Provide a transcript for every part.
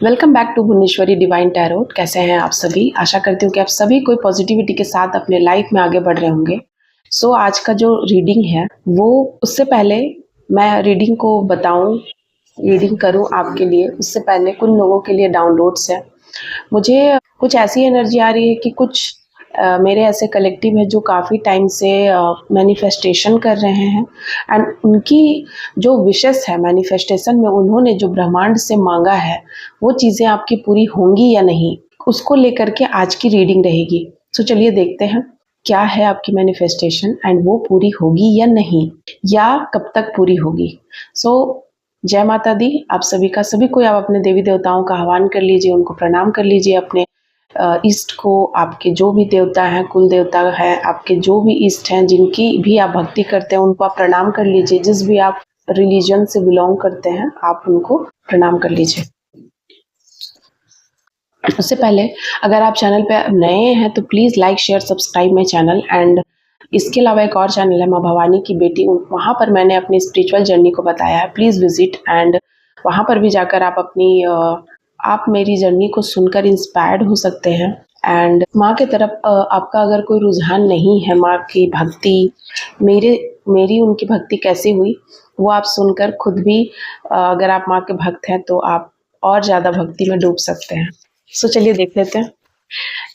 Welcome back to Bhuvaneshwari divine tarot. कैसे हैं आप सभी? आशा करती हूँ कि आप सभी कोई पॉजिटिविटी के साथ अपने लाइफ में आगे बढ़ रहे होंगे। आज का जो रीडिंग है वो, उससे पहले मैं रीडिंग को बताऊं, रीडिंग करूं आपके लिए, उससे पहले कुछ लोगों के लिए डाउनलोड्स है। मुझे कुछ ऐसी एनर्जी आ रही है कि कुछ मेरे ऐसे कलेक्टिव है जो काफ़ी टाइम से मैनिफेस्टेशन कर रहे हैं, एंड उनकी जो विशेस है मैनिफेस्टेशन में, उन्होंने जो ब्रह्मांड से मांगा है वो चीज़ें आपकी पूरी होंगी या नहीं, उसको लेकर के आज की रीडिंग रहेगी। चलिए देखते हैं क्या है आपकी मैनिफेस्टेशन, एंड वो पूरी होगी या नहीं, या कब तक पूरी होगी। जय माता दी आप सभी का। सभी को आप अपने देवी देवताओं का आह्वान कर लीजिए, उनको प्रणाम कर लीजिए, अपने ईस्ट को, आपके जो भी देवता हैं, कुल देवता है आपके, जो भी ईस्ट हैं, जिनकी भी आप भक्ति करते हैं, उनको आप प्रणाम कर लीजिए। जिस भी आप रिलीजन से बिलोंग करते हैं आप उनको प्रणाम कर लीजिए। उससे पहले अगर आप चैनल पे नए हैं तो please like share subscribe my channel. And इसके अलावा एक और चैनल है माँ भवानी की बेटी, वहाँ पर मैंने अपनी स्पिरिचुअल जर्नी को बताया है। प्लीज़ विजिट, एंड वहाँ पर भी जाकर आप अपनी आप मेरी जर्नी को सुनकर इंस्पायर्ड हो सकते हैं। एंड माँ के तरफ आपका अगर कोई रुझान नहीं है, माँ की भक्ति, मेरी उनकी भक्ति कैसी हुई वो आप सुनकर खुद भी अगर आप माँ के भक्त हैं तो आप और ज़्यादा भक्ति में डूब सकते हैं। चलिए देख लेते हैं।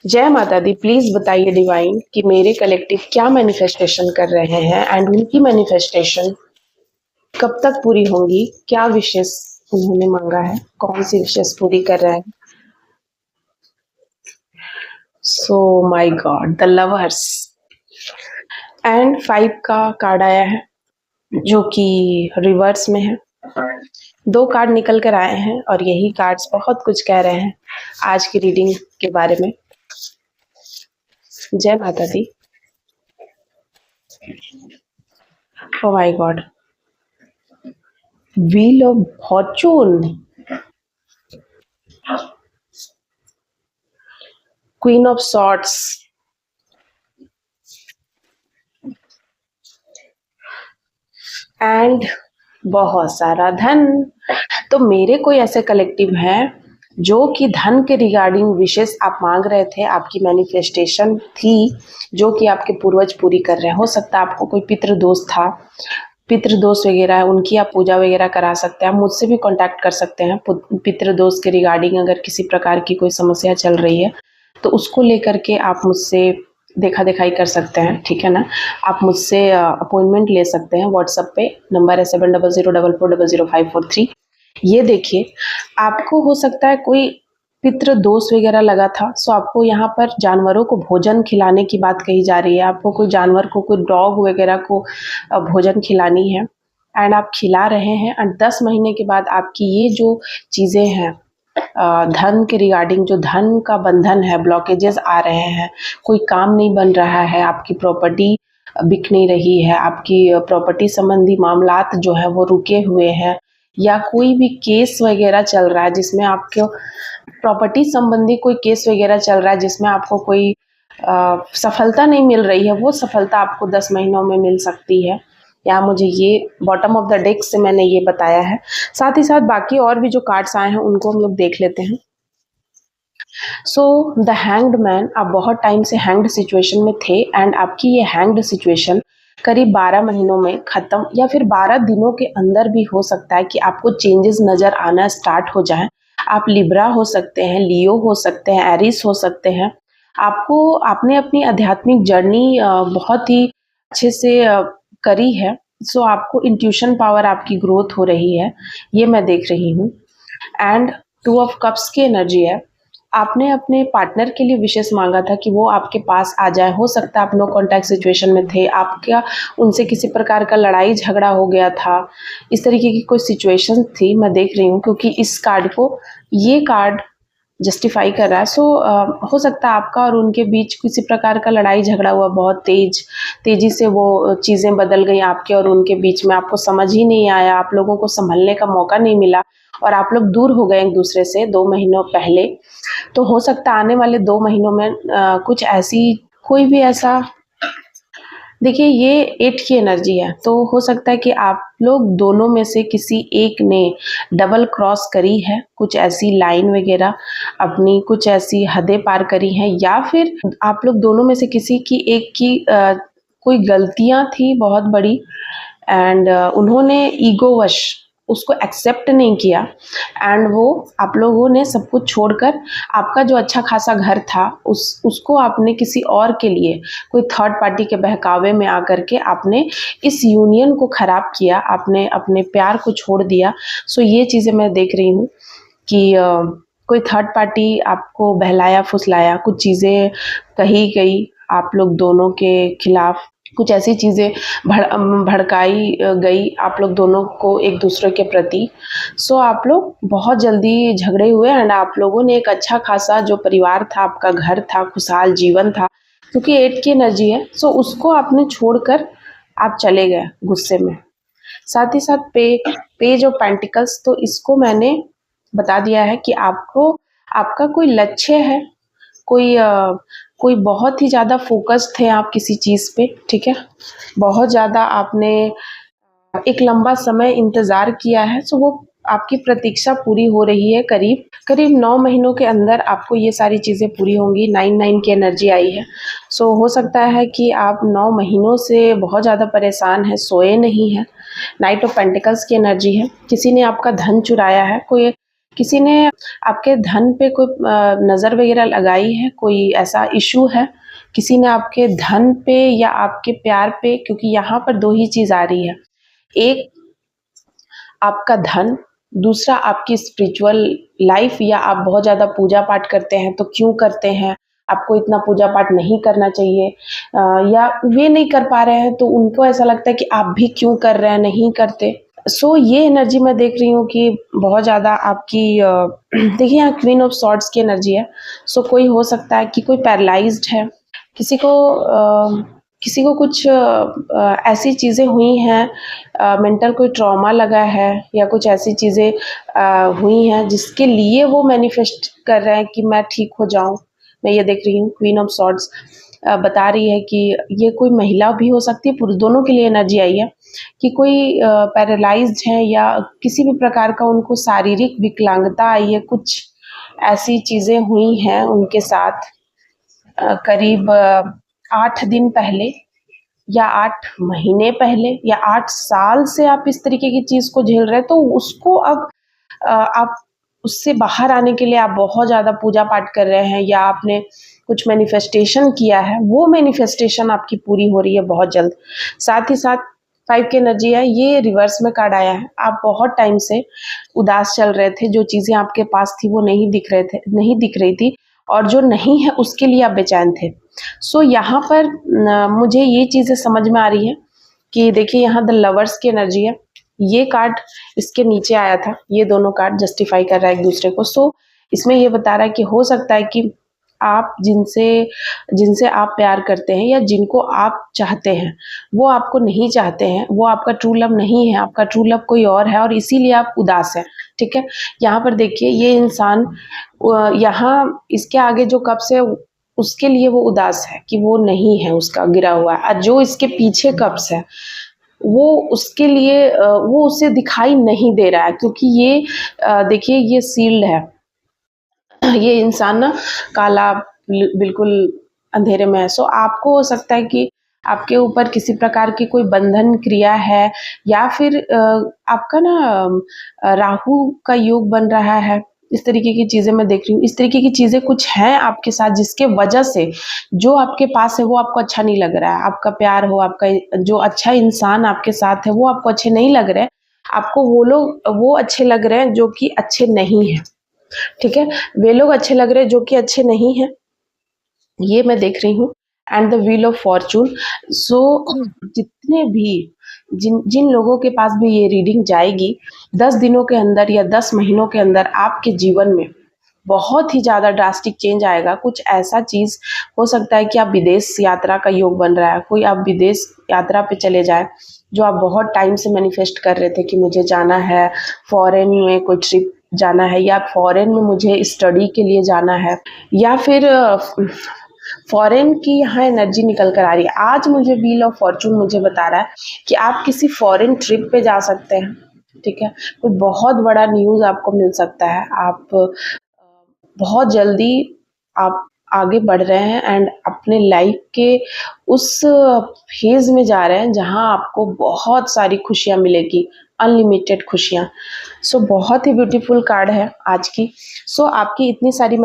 जय माता दी। प्लीज बताइए डिवाइन कि मेरे कलेक्टिव क्या मैनिफेस्टेशन कर रहे हैं, एंड उनकी मैनिफेस्टेशन कब तक पूरी होंगी, क्या विशेष उन्होंने मांगा है, कौन सी विशेष पूरी कर रहे हैं। My God, the lovers and 5 का कार्ड आया है जो कि रिवर्स में है। 2 कार्ड निकल कर आए हैं और यही कार्ड्स बहुत कुछ कह रहे हैं आज की रीडिंग के बारे में। जय माता दी। Oh my God, wheel of fortune, queen of swords, and बहुत सारा धन। तो मेरे कोई ऐसे कलेक्टिव हैं जो कि धन के रिगार्डिंग विशेष आप मांग रहे थे, आपकी मैनिफेस्टेशन थी जो कि आपके पूर्वज पूरी कर रहे हैं। हो सकता है आपको कोई पितृ दोष था, पितृ दोष वगैरह है, उनकी आप पूजा वगैरह करा सकते हैं। आप मुझसे भी कांटेक्ट कर सकते हैं पितृ दोष के रिगार्डिंग। अगर किसी प्रकार की कोई समस्या चल रही है तो उसको लेकर के आप मुझसे देखा दिखाई कर सकते हैं, ठीक है ना। आप मुझसे अपॉइंटमेंट ले सकते हैं। व्हाट्सएप पे नंबर है 7004440543। ये देखिए, आपको हो सकता है कोई पितृ दोष वगैरह लगा था, आपको यहाँ पर जानवरों को भोजन खिलाने की बात कही जा रही है। आपको कोई जानवर को, कोई डॉग वगैरह को भोजन खिलानी है, एंड आप खिला रहे हैं। एंड 10 महीने के बाद आपकी ये जो चीज़ें हैं, धन के रिगार्डिंग जो धन का बंधन है, ब्लॉकेजेस आ रहे हैं, कोई काम नहीं बन रहा है, आपकी प्रॉपर्टी बिक नहीं रही है, आपकी प्रॉपर्टी संबंधी मामलात जो है वो रुके हुए हैं, या कोई भी केस वगैरह चल रहा है जिसमें आपके प्रॉपर्टी संबंधी कोई केस वगैरह चल रहा है जिसमें आपको कोई सफलता नहीं मिल रही है, वो सफलता आपको 10 महीनों में मिल सकती है। या मुझे ये बॉटम ऑफ द डेक से मैंने ये बताया है। साथ ही साथ बाकी और भी जो कार्ड्स आए हैं उनको हम लोग देख लेते हैं। द हैंग्ड मैन, आप बहुत टाइम से हैंग्ड सिचुएशन में थे, एंड आपकी ये हैंग्ड सिचुएशन करीब 12 महीनों में ख़त्म, या फिर 12 दिनों के अंदर भी हो सकता है कि आपको चेंजेस नज़र आना स्टार्ट हो जाए। आप लिब्रा हो सकते हैं, लियो हो सकते हैं, एरिस हो सकते हैं। आपने अपनी आध्यात्मिक जर्नी बहुत ही अच्छे से करी है। आपको इंट्यूशन पावर, आपकी ग्रोथ हो रही है, ये मैं देख रही हूँ। एंड 2 ऑफ कप्स की एनर्जी है। आपने अपने पार्टनर के लिए विशेष मांगा था कि वो आपके पास आ जाए। हो सकता है आप नो कॉन्टैक्ट सिचुएशन में थे, आपका उनसे किसी प्रकार का लड़ाई झगड़ा हो गया था, इस तरीके की कोई सिचुएशन थी, मैं देख रही हूँ, क्योंकि इस कार्ड को, ये कार्ड जस्टिफाई कर रहा है। हो सकता है आपका और उनके बीच किसी प्रकार का लड़ाई झगड़ा हुआ, बहुत तेजी से वो चीज़ें बदल गई आपके और उनके बीच में, आपको समझ ही नहीं आया, आप लोगों को संभलने का मौका नहीं मिला और आप लोग दूर हो गए एक दूसरे से 2 महीनों पहले। तो हो सकता है आने वाले 2 महीनों में कुछ ऐसी, कोई भी ऐसा देखिए ये 8 की एनर्जी है, तो हो सकता है कि आप लोग दोनों में से किसी एक ने डबल क्रॉस करी है, कुछ ऐसी लाइन वगैरह अपनी कुछ ऐसी हदें पार करी हैं, या फिर आप लोग दोनों में से किसी की एक की कोई गलतियां थी बहुत बड़ी एंड उन्होंने ईगोवश उसको एक्सेप्ट नहीं किया एंड वो आप लोगों ने सब कुछ छोड़कर आपका जो अच्छा खासा घर था उसको आपने किसी और के लिए कोई थर्ड पार्टी के बहकावे में आकर के आपने इस यूनियन को खराब किया, आपने अपने प्यार को छोड़ दिया। सो ये चीज़ें मैं देख रही हूँ कि कोई थर्ड पार्टी आपको बहलाया फुसलाया, कुछ चीज़ें कही गई आप लोग दोनों के खिलाफ, कुछ ऐसी चीज़ें भड़काई गई आप लोग दोनों को एक दूसरे के प्रति। सो आप लोग बहुत जल्दी झगड़े हुए एंड आप लोगों ने एक अच्छा खासा जो परिवार था, आपका घर था, खुशहाल जीवन था, क्योंकि 8 की एनर्जी है, सो उसको आपने छोड़कर आप चले गए गुस्से में। साथ ही साथ पेज ऑफ पेंटिकल्स, तो इसको मैंने बता दिया है कि आपको आपका कोई लक्ष्य है, कोई बहुत ही ज़्यादा फोकस्ड थे आप किसी चीज़ पे, ठीक है, बहुत ज़्यादा आपने एक लंबा समय इंतज़ार किया है, सो वो आपकी प्रतीक्षा पूरी हो रही है। करीब करीब 9 महीनों के अंदर आपको ये सारी चीज़ें पूरी होंगी। 9 की एनर्जी आई है, सो हो सकता है कि आप 9 महीनों से बहुत ज़्यादा परेशान हैं, सोए नहीं हैं। नाइट ऑफ पेंटिकल्स की एनर्जी है, किसी ने आपका धन चुराया है, किसी ने आपके धन पे कोई नज़र वगैरह लगाई है, कोई ऐसा इशू है, किसी ने आपके धन पे या आपके प्यार पे, क्योंकि यहाँ पर 2 ही चीज़ आ रही है, एक आपका धन, दूसरा आपकी स्पिरिचुअल लाइफ, या आप बहुत ज़्यादा पूजा पाठ करते हैं तो क्यों करते हैं, आपको इतना पूजा पाठ नहीं करना चाहिए, या वे नहीं कर पा रहे हैं तो उनको ऐसा लगता है कि आप भी क्यों कर रहे हैं, नहीं करते। सो ये एनर्जी मैं देख रही हूँ कि बहुत ज़्यादा आपकी देखिए यहाँ क्वीन ऑफ सॉर्ड्स की एनर्जी है। सो कोई हो सकता है कि कोई पैरालाइज्ड है, किसी को कुछ ऐसी चीज़ें हुई हैं, मेंटल कोई ट्रॉमा लगा है या कुछ ऐसी चीज़ें हुई हैं जिसके लिए वो मैनिफेस्ट कर रहे हैं कि मैं ठीक हो जाऊं। मैं ये देख रही हूँ क्वीन ऑफ सॉर्ड्स बता रही है कि ये कोई महिला भी हो सकती है, पुरुष, दोनों के लिए एनर्जी आई है कि कोई पैरालाइज्ड है या किसी भी प्रकार का उनको शारीरिक विकलांगता आई है, कुछ ऐसी चीज़ें हुई हैं उनके साथ करीब 8 दिन पहले या 8 महीने पहले या 8 साल से आप इस तरीके की चीज़ को झेल रहे हैं, तो उसको अब आप उससे बाहर आने के लिए आप बहुत ज़्यादा पूजा पाठ कर रहे हैं या आपने कुछ मैनिफेस्टेशन किया है, वो मैनिफेस्टेशन आपकी पूरी हो रही है बहुत जल्द। साथ ही साथ 5 की एनर्जी है, ये रिवर्स में कार्ड आया है। आप बहुत टाइम से उदास चल रहे थे, जो चीज़ें आपके पास थी वो नहीं दिख रही थी, और जो नहीं है उसके लिए आप बेचैन थे। सो यहाँ पर मुझे ये चीज़ें समझ में आ रही है कि देखिए यहाँ द लवर्स की एनर्जी है, ये कार्ड इसके नीचे आया था, ये दोनों कार्ड जस्टिफाई कर रहा है एक दूसरे को। सो इसमें ये बता रहा है कि हो सकता है कि आप जिनसे आप प्यार करते हैं या जिनको आप चाहते हैं वो आपको नहीं चाहते हैं, वो आपका ट्रू लव नहीं है, आपका ट्रू लव कोई और है और इसीलिए आप उदास हैं, ठीक है। यहाँ पर देखिए ये इंसान यहाँ इसके आगे जो कब्ज़ है उसके लिए वो उदास है कि वो नहीं है, उसका गिरा हुआ है, और जो इसके पीछे कब्ज़ है वो उसके लिए वो उसे दिखाई नहीं दे रहा है, क्योंकि ये देखिए ये सील्ड है। ये इंसान ना काला बिल्कुल अंधेरे में है। सो आपको हो सकता है कि आपके ऊपर किसी प्रकार की कोई बंधन क्रिया है, या फिर आपका ना राहु का योग बन रहा है। इस तरीके की चीज़ें मैं देख रही हूँ, इस तरीके की चीज़ें कुछ हैं आपके साथ जिसके वजह से जो आपके पास है वो आपको अच्छा नहीं लग रहा है। आपका प्यार हो, आपका जो अच्छा इंसान आपके साथ है वो आपको अच्छे नहीं लग रहे हैं, आपको वो अच्छे लग रहे हैं जो कि अच्छे नहीं है, ठीक है। वे लोग अच्छे लग रहे हैं जो कि अच्छे नहीं हैं, ये मैं देख रही हूँ। And the wheel of fortune. So जितने भी जिन लोगों के पास भी ये रीडिंग जाएगी 10 दिनों के अंदर या 10 महीनों के अंदर आपके जीवन में बहुत ही ज़्यादा ड्रास्टिक चेंज आएगा। कुछ ऐसा चीज़ हो सकता है कि आप विदेश यात्रा का योग बन रहा है, कोई आप विदेश यात्रा पे चले जाए जो आप बहुत टाइम से मैनिफेस्ट कर रहे थे कि मुझे जाना है, फॉरेन में कोई ट्रिप जाना है, या फॉरेन में मुझे स्टडी के लिए जाना है, या फिर फॉरेन की यहाँ एनर्जी निकल कर आ रही है। आज मुझे व्हील ऑफ फॉर्चून मुझे बता रहा है कि आप किसी फॉरेन ट्रिप पे जा सकते हैं, ठीक है। कोई बहुत बड़ा न्यूज़ आपको मिल सकता है, आप बहुत जल्दी आप आगे बढ़ रहे हैं एंड अपने लाइफ के उस फेज में जा रहे हैं जहां आपको बहुत सारी खुशियां मिलेगी, अनलिमिटेड खुशियां। सो बहुत ही ब्यूटीफुल कार्ड है आज की। सो आपकी इतनी सारी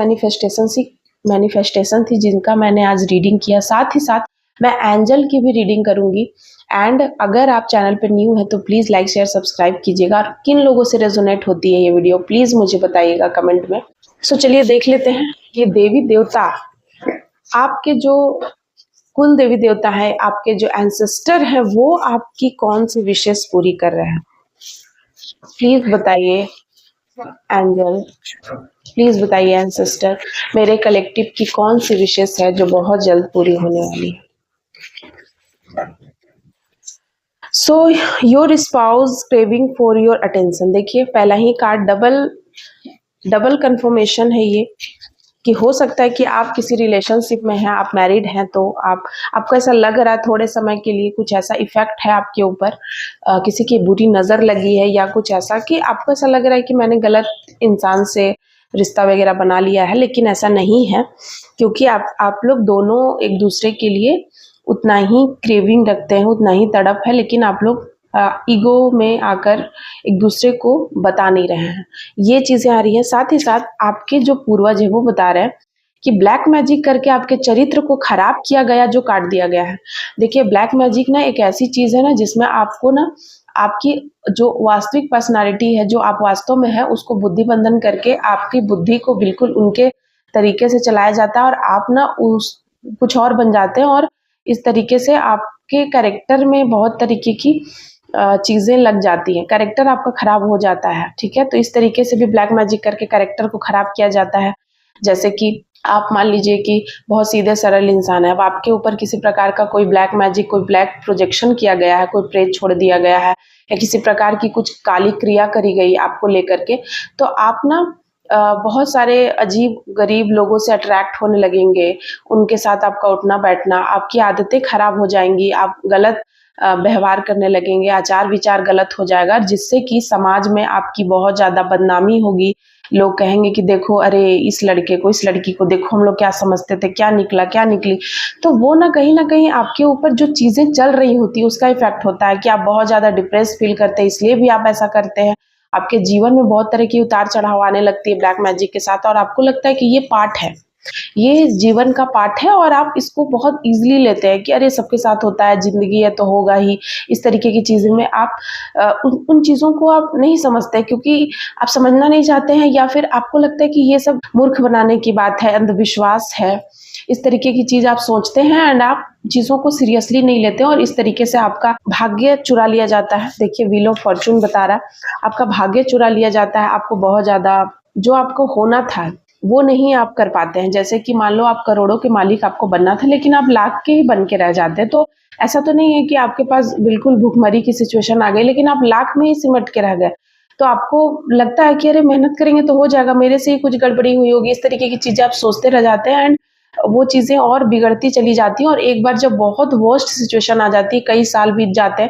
मैनिफेस्टेशन थी जिनका मैंने आज रीडिंग किया, साथ ही साथ मैं एंजल की भी रीडिंग करूंगी। एंड अगर आप चैनल पर न्यू है तो प्लीज़ लाइक शेयर सब्सक्राइब कीजिएगा, और किन लोगों से रेजोनेट होती है ये वीडियो प्लीज़ मुझे बताइएगा कमेंट में। सो चलिए देख लेते हैं ये देवी देवता, आपके जो कुल देवी देवता है, आपके जो एंसेस्टर है, वो आपकी कौन सी विशेष पूरी कर रहे हैं। प्लीज बताइए एंजल, प्लीज बताइए एंसेस्टर, मेरे कलेक्टिव की कौन सी विशेष है जो बहुत जल्द पूरी होने वाली है। So your spouse craving for your attention. देखिए पहला ही कार्ड डबल कंफर्मेशन है ये, कि हो सकता है कि आप किसी रिलेशनशिप में हैं, आप मैरिड हैं, तो आपको ऐसा लग रहा है थोड़े समय के लिए कुछ ऐसा इफेक्ट है आपके ऊपर, किसी की बुरी नज़र लगी है या कुछ ऐसा कि आपको ऐसा लग रहा है कि मैंने गलत इंसान से रिश्ता वगैरह बना लिया है, लेकिन ऐसा नहीं है, क्योंकि आप लोग दोनों एक दूसरे के लिए उतना ही क्रेविंग रखते हैं, उतना ही तड़प है, लेकिन आप लोग ईगो में आकर एक दूसरे को बता नहीं रहे हैं, ये चीज़ें आ रही हैं। साथ ही साथ आपके जो पूर्वज है वो बता रहे हैं कि ब्लैक मैजिक करके आपके चरित्र को खराब किया गया, जो काट दिया गया है। देखिए ब्लैक मैजिक ना एक ऐसी चीज़ है ना जिसमें आपको ना आपकी जो वास्तविक पर्सनालिटी है, जो आप वास्तव में है, उसको बुद्धि बंधन करके आपकी बुद्धि को बिल्कुल उनके तरीके से चलाया जाता है, और आप ना उस कुछ और बन जाते हैं, और इस तरीके से आपके कैरेक्टर में बहुत तरीके की चीज़ें लग जाती हैं, कैरेक्टर आपका खराब हो जाता है, ठीक है। तो इस तरीके से भी ब्लैक मैजिक करके कैरेक्टर को खराब किया जाता है। जैसे कि आप मान लीजिए कि बहुत सीधे सरल इंसान है, अब आपके ऊपर किसी प्रकार का कोई ब्लैक मैजिक, कोई ब्लैक प्रोजेक्शन किया गया है, कोई प्रेत छोड़ दिया गया है, या किसी प्रकार की कुछ काली क्रिया करी गई आपको लेकर के, तो आप ना बहुत सारे अजीब गरीब लोगों से अट्रैक्ट होने लगेंगे, उनके साथ आपका उठना बैठना, आपकी आदतें खराब हो जाएंगी, आप गलत व्यवहार करने लगेंगे, आचार विचार गलत हो जाएगा, जिससे कि समाज में आपकी बहुत ज़्यादा बदनामी होगी। लोग कहेंगे कि देखो, अरे इस लड़के को, इस लड़की को देखो, हम लोग क्या समझते थे, क्या निकला क्या निकली। तो वो ना कहीं आपके ऊपर जो चीज़ें चल रही होती है उसका इफेक्ट होता है कि आप बहुत ज़्यादा डिप्रेस फील करते हैं, इसलिए भी आप ऐसा करते हैं। आपके जीवन में बहुत तरह की उतार चढ़ाव आने लगती है ब्लैक मैजिक के साथ, और आपको लगता है कि ये पार्ट है, ये जीवन का पार्ट है, और आप इसको बहुत इजीली लेते हैं कि अरे सबके साथ होता है, जिंदगी है तो होगा ही। इस तरीके की चीज़ों में आप उन चीज़ों को आप नहीं समझते, क्योंकि आप समझना नहीं चाहते हैं, या फिर आपको लगता है कि ये सब मूर्ख बनाने की बात है, अंधविश्वास है, इस तरीके की चीज़ आप सोचते हैं, एंड आप चीज़ों को सीरियसली नहीं लेते, और इस तरीके से आपका भाग्य चुरा लिया जाता है। देखिए व्हील ऑफ फॉर्चून बता रहा है आपका भाग्य चुरा लिया जाता है, आपको बहुत ज़्यादा जो आपको होना था वो नहीं आप कर पाते हैं। जैसे कि मान लो आप करोड़ों के मालिक आपको बनना था, लेकिन आप लाख के ही बन के रह जाते हैं। तो ऐसा तो नहीं है कि आपके पास बिल्कुल भूखमरी की सिचुएशन आ गई, लेकिन आप लाख में ही सिमट के रह गए, तो आपको लगता है कि अरे मेहनत करेंगे तो हो जाएगा, मेरे से ही कुछ गड़बड़ी हुई होगी, इस तरीके की चीज़ें आप सोचते रह जाते हैं, एंड वो चीज़ें और बिगड़ती चली जाती हैं, और एक बार जब बहुत वर्स्ट सिचुएशन आ जाती है, कई साल बीत जाते हैं,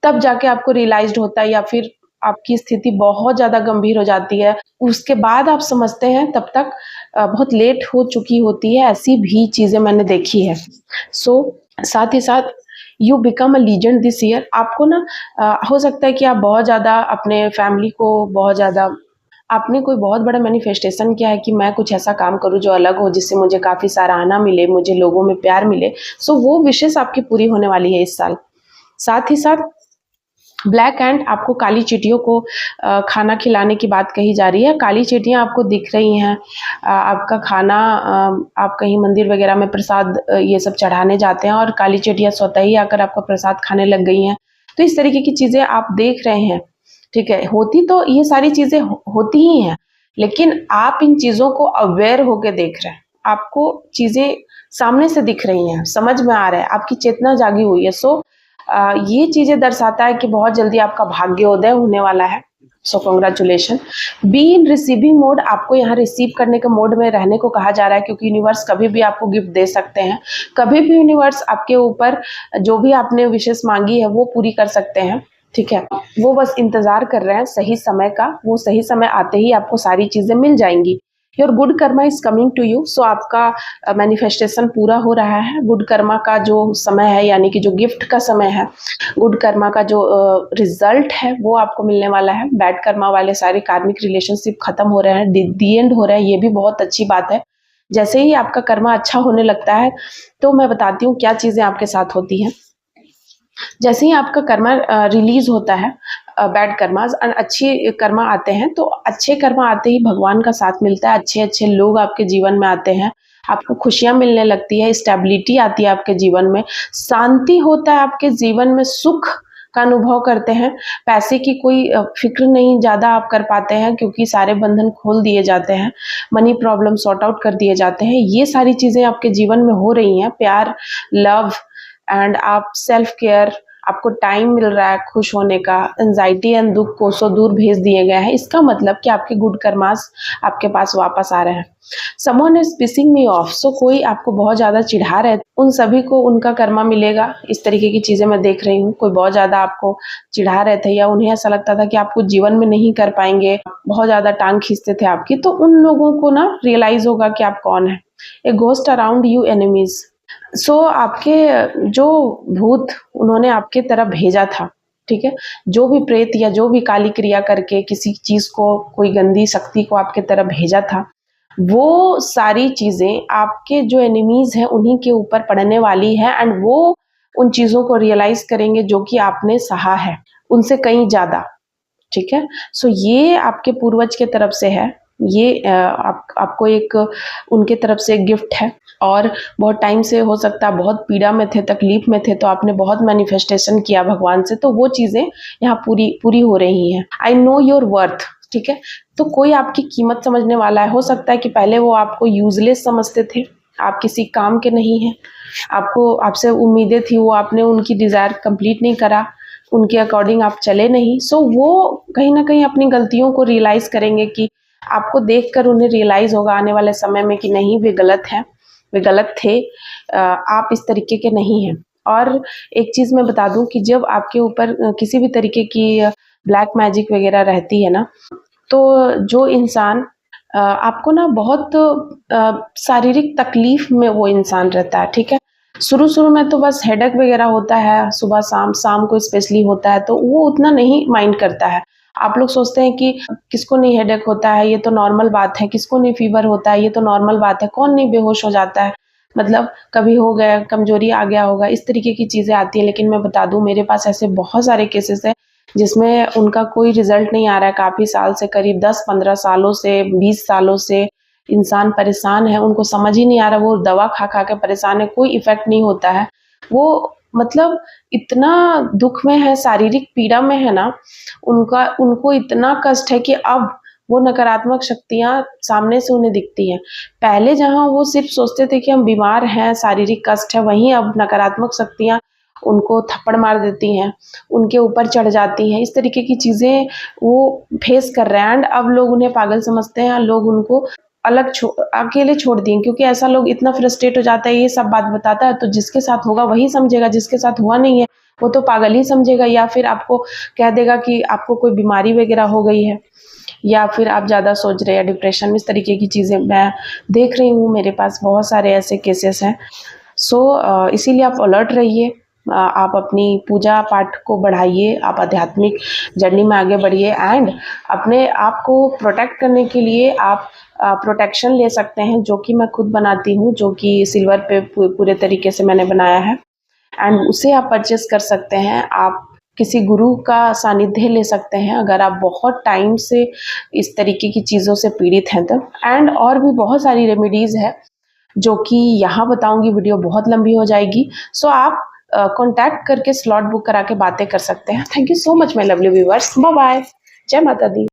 तब जाके आपको रियलाइज्ड होता है, या फिर आपकी स्थिति बहुत ज़्यादा गंभीर हो जाती है, उसके बाद आप समझते हैं, तब तक बहुत लेट हो चुकी होती है। ऐसी भी चीज़ें मैंने देखी है। सो साथ ही साथ you become a legend this year. आपको ना हो सकता है कि आप बहुत ज़्यादा अपने फैमिली को बहुत ज़्यादा, आपने कोई बहुत बड़ा मैनिफेस्टेशन किया है कि मैं कुछ ऐसा काम करूं जो अलग हो, जिससे मुझे काफ़ी सराहना मिले, मुझे लोगों में प्यार मिले। सो वो विशेष आपकी पूरी होने वाली है इस साल। साथ ही साथ ब्लैक एंड, आपको काली चींटियों को खाना खिलाने की बात कही जा रही है। काली चींटियां आपको दिख रही हैं, आपका खाना, आप कहीं मंदिर वगैरह में प्रसाद ये सब चढ़ाने जाते हैं, और काली चींटियां स्वतः ही आकर आपका प्रसाद खाने लग गई हैं। तो इस तरीके की चीज़ें आप देख रहे हैं, ठीक है। होती तो ये सारी चीज़ें होती ही हैं, लेकिन आप इन चीज़ों को अवेयर होकर देख रहे हैं, आपको चीज़ें सामने से दिख रही हैं, समझ में आ रहा है, आपकी चेतना जागी हुई है। सो ये चीज़ें दर्शाता है कि बहुत जल्दी आपका भाग्योदय होने वाला है, so congratulation. Be in receiving mode, आपको यहाँ रिसीव करने के मोड में रहने को कहा जा रहा है, क्योंकि यूनिवर्स कभी भी आपको गिफ्ट दे सकते हैं, कभी भी यूनिवर्स आपके ऊपर जो भी आपने विशेष मांगी है वो पूरी कर सकते हैं। ठीक है, वो बस इंतजार कर रहे हैं सही समय का, वो सही समय आते ही आपको सारी चीजें मिल जाएंगी। Your good karma is coming to you, so आपका मैनिफेस्टेशन पूरा हो रहा है। गुड कर्मा का जो समय है, यानी कि जो गिफ्ट का समय है, गुड कर्मा का जो रिजल्ट है वो आपको मिलने वाला है। बैड कर्मा वाले सारे कार्मिक रिलेशनशिप खत्म हो रहे हैं, दी एंड हो रहे हैं, ये भी बहुत अच्छी बात है। जैसे ही आपका कर्मा अच्छा होने लगता है तो मैं बताती हूँ क्या चीजें आपके साथ होती हैं। जैसे ही आपका कर्मा रिलीज होता है, बैड कर्मास अच्छी कर्मा आते हैं, तो अच्छे कर्मा आते ही भगवान का साथ मिलता है, अच्छे अच्छे लोग आपके जीवन में आते हैं, आपको खुशियां मिलने लगती है, स्टेबिलिटी आती है आपके जीवन में, शांति होता है आपके जीवन में, सुख का अनुभव करते हैं। पैसे की कोई फिक्र नहीं ज़्यादा आप कर पाते हैं, क्योंकि सारे बंधन खोल दिए जाते हैं, मनी प्रॉब्लम सॉर्ट आउट कर दिए जाते हैं। ये सारी चीज़ें आपके जीवन में हो रही हैं, प्यार, लव एंड आप सेल्फ केयर, आपको टाइम मिल रहा है खुश होने का, एंजाइटी एंड दुख को सो दूर भेज दिए गए हैं। इसका मतलब कि आपके गुड कर्मास आपके पास वापस आ रहे हैं। Someone is pissing me off, so कोई आपको बहुत ज़्यादा चिढ़ा रहे, उन सभी को उनका कर्मा मिलेगा। इस तरीके की चीज़ें मैं देख रही हूँ। कोई बहुत ज़्यादा आपको चिढ़ा रहे थे, या उन्हें ऐसा लगता था कि आप कुछ जीवन में नहीं कर पाएंगे, बहुत ज़्यादा टांग खींचते थे आपकी, तो उन लोगों को ना रियलाइज होगा कि आप कौन है। A ghost around you enemies, so आपके जो भूत उन्होंने आपके तरफ भेजा था, ठीक है, जो भी प्रेत या जो भी काली क्रिया करके किसी चीज को, कोई गंदी शक्ति को आपके तरफ भेजा था, वो सारी चीजें आपके जो एनिमीज हैं उन्हीं के ऊपर पड़ने वाली है, एंड वो उन चीजों को रियलाइज करेंगे जो कि आपने सहा है उनसे कहीं ज्यादा। ठीक है, सो ये आपके पूर्वज के तरफ से है, ये आपको एक उनके तरफ से एक गिफ्ट है। और बहुत टाइम से हो सकता है बहुत पीड़ा में थे, तकलीफ में थे, तो आपने बहुत मैनिफेस्टेशन किया भगवान से, तो वो चीज़ें यहाँ पूरी पूरी हो रही हैं। आई नो योर वर्थ, ठीक है, तो कोई आपकी कीमत समझने वाला है। हो सकता है कि पहले वो आपको यूजलेस समझते थे, आप किसी काम के नहीं हैं, आपको आपसे उम्मीदें थी, वो आपने उनकी डिज़ायर कंप्लीट नहीं करा, उनके अकॉर्डिंग आप चले नहीं, सो वो कहीं ना कहीं अपनी गलतियों को रियलाइज करेंगे, कि आपको देखकर उन्हें रियलाइज होगा आने वाले समय में कि नहीं, वे गलत हैं, वे गलत थे, आप इस तरीके के नहीं हैं। और एक चीज़ मैं बता दूं कि जब आपके ऊपर किसी भी तरीके की ब्लैक मैजिक वगैरह रहती है ना, तो जो इंसान आपको ना बहुत शारीरिक तकलीफ में वो इंसान रहता है। ठीक है, शुरू शुरू में तो बस हेडेक वगैरह होता है, सुबह शाम, शाम को स्पेशली होता है, तो वो उतना नहीं माइंड करता है। आप लोग सोचते हैं कि किसको नहीं हेडेक होता है, ये तो नॉर्मल बात है, किसको नहीं फीवर होता है, ये तो नॉर्मल बात है, कौन नहीं बेहोश हो जाता है, मतलब कभी हो गया, कमजोरी आ गया होगा, इस तरीके की चीज़ें आती है। लेकिन मैं बता दूं, मेरे पास ऐसे बहुत सारे केसेस है जिसमें उनका कोई रिजल्ट नहीं आ रहा है, काफ़ी साल से, करीब 10-15 सालों से, 20 सालों से इंसान परेशान है, उनको समझ ही नहीं आ रहा, वो दवा खा खा के परेशान है, कोई इफेक्ट नहीं होता है, वो मतलब इतना दुख में है, शारीरिक पीड़ा में है ना, उनको इतना कष्ट है कि अब वो नकारात्मक शक्तियां सामने से उन्हें दिखती हैं। पहले जहां वो सिर्फ सोचते थे कि हम बीमार हैं, शारीरिक कष्ट है, वहीं अब नकारात्मक शक्तियां उनको थप्पड़ मार देती हैं, उनके ऊपर चढ़ जाती हैं, इस तरीके की चीज़ें वो फेस कर रहे हैं। एंड अब लोग उन्हें पागल समझते हैं, लोग उनको अकेले छोड़ दिए, क्योंकि ऐसा लोग इतना फ्रस्ट्रेट हो जाता है, ये सब बात बताता है, तो जिसके साथ होगा वही समझेगा, जिसके साथ हुआ नहीं है वो तो पागल ही समझेगा, या फिर आपको कह देगा कि आपको कोई बीमारी वगैरह हो गई है, या फिर आप ज़्यादा सोच रहे हैं, डिप्रेशन में, इस तरीके की चीज़ें मैं देख रही हूँ, मेरे पास बहुत सारे ऐसे केसेस हैं। सो इसीलिए आप अलर्ट रहिए, आप अपनी पूजा पाठ को बढ़ाइए, आप आध्यात्मिक जर्नी में आगे बढ़िए, एंड अपने आप को प्रोटेक्ट करने के लिए आप प्रोटेक्शन ले सकते हैं, जो कि मैं खुद बनाती हूँ, जो कि सिल्वर पे पूरे तरीके से मैंने बनाया है, एंड उसे आप परचेस कर सकते हैं। आप किसी गुरु का सानिध्य ले सकते हैं अगर आप बहुत टाइम से इस तरीके की चीज़ों से पीड़ित हैं तो। एंड और भी बहुत सारी रेमेडीज़ है जो कि यहाँ बताऊंगी, वीडियो बहुत लंबी हो जाएगी। सो आप कांटेक्ट करके स्लॉट बुक करा के बातें कर सकते हैं। Thank you so much my lovely viewers, bye bye, जय माता दी।